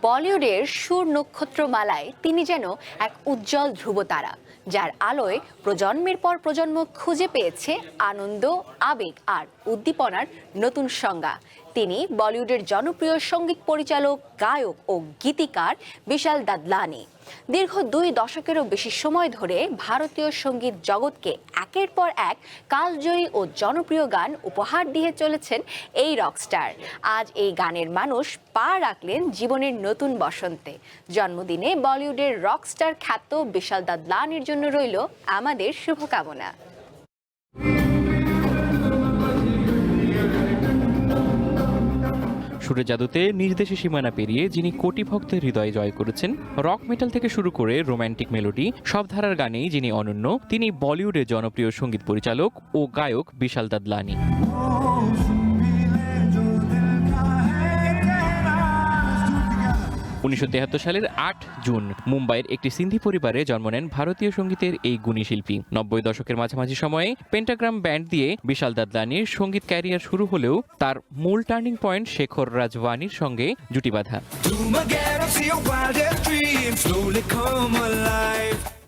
বলিউডের সুর নক্ষত্রমালায় তিনি যেন এক উজ্জ্বল ধ্রুবতারা, যার আলোয় প্রজন্মের পর প্রজন্ম খুঁজে পেয়েছে আনন্দ, আবেগ আর উদ্দীপনার নতুন সংজ্ঞা। তিনি বলিউডের জনপ্রিয় সঙ্গীত পরিচালক, গায়ক ও গীতিকার বিশাল দাদলানি। দীর্ঘ 2 দশকেরও বেশি সময় ধরে ভারতীয় সঙ্গীত জগৎকে একের পর এক কালজয়ী ও জনপ্রিয় গান উপহার দিয়ে চলেছেন এই রকস্টার। আজ এই গানের মানুষ পা রাখলেন জীবনের নতুন বসন্তে। জন্মদিনে বলিউডের রকস্টার খ্যাত বিশাল দাদলানির জন্য রইল আমাদের শুভকামনা। সুরের জাদুতে নিজ দেশে সীমানা পেরিয়ে যিনি কোটি ভক্তের হৃদয় জয় করেছেন, রক মেটাল থেকে শুরু করে রোম্যান্টিক মেলোডি সব ধারার গানেই যিনি অনন্য, তিনি বলিউডের জনপ্রিয় সঙ্গীত পরিচালক ও গায়ক বিশাল দাদলানি। 1973 সালের 8 জুন মুম্বাইয়ের একটি সিন্ধি পরিবারে জন্ম নেন ভারতীয় সঙ্গীতের এই গুণী শিল্পী। 90 দশকের মাঝামাঝি সময়ে পেন্টাগ্রাম ব্যান্ড দিয়ে বিশাল দাদলানির সঙ্গীত ক্যারিয়ার শুরু হলেও তার মূল টার্নিং পয়েন্ট শেখর রাজওয়ানির সঙ্গে জুটি বাঁধা।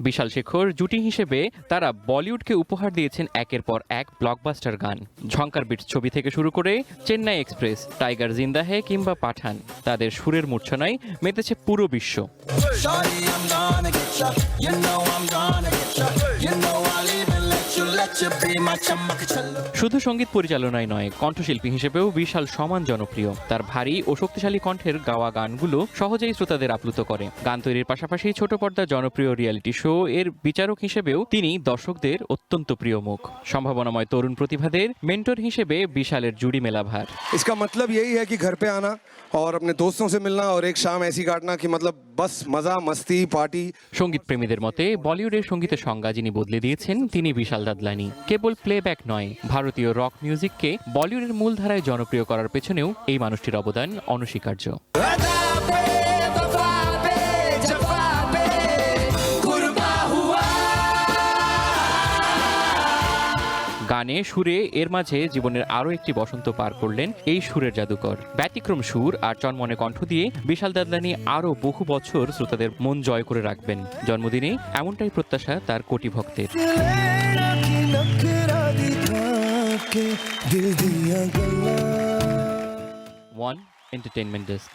বিশাল শেখর জুটি হিসেবে তারা বলিউডকে উপহার দিয়েছেন একের পর এক ব্লকবাস্টার গান। ঝঙ্কার বিটস ছবি থেকে শুরু করে চেন্নাই এক্সপ্রেস, টাইগার জিন্দা হে কিংবা পাঠান, তাদের সুরের মূর্ছনায় মেতেছে পুরো বিশ্ব। শুধু সঙ্গীত পরিচালনায় নয়, কণ্ঠশিল্পী হিসেবেও বিশাল সমান জনপ্রিয়। তার ভারী ও শক্তিশালী কণ্ঠের গাওয়া গানগুলো সহজেই শ্রোতাদের আপ্লুত করে। গান তৈরির পাশাপাশি ছোট পর্দার জনপ্রিয় রিয়েলিটি শো এর বিচারক হিসেবেও তিনি দর্শকদের অত্যন্ত প্রিয় মুখ। সম্ভাবনাময় তরুণ প্রতিভাদের মেন্টর হিসেবে বিশালের জুড়ি মেলা ভার। इसका मतलब यही है कि घर पे आना और अपने दोस्तों से मिलना और एक शाम ऐसी काटना कि मतलब बस मजा मस्ती पार्टी। সঙ্গীত প্রেমীদের মতে বলিউডের সঙ্গীতের সংজ্ঞা যিনি বদলে দিয়েছেন তিনি বিশাল দাদলানি। কেবল প্লেব্যাক নয়, ভারতীয় রক মিউজিককে বলিউডের মূলধারায় জনপ্রিয় করার পেছনেও এই মানুষটির অবদান অনস্বীকার্য। গানে সুরে এর মাঝে জীবনের আরও একটি বসন্ত পার করলেন এই সুরের জাদুকর। ব্যতিক্রম সুর আর চনমনে কণ্ঠ দিয়ে বিশাল দাদলানি আরও বহু বছর শ্রোতাদের মন জয় করে রাখবেন। জন্মদিনে এমনটাই প্রত্যাশা তার কোটি ভক্তের। One entertainment desk.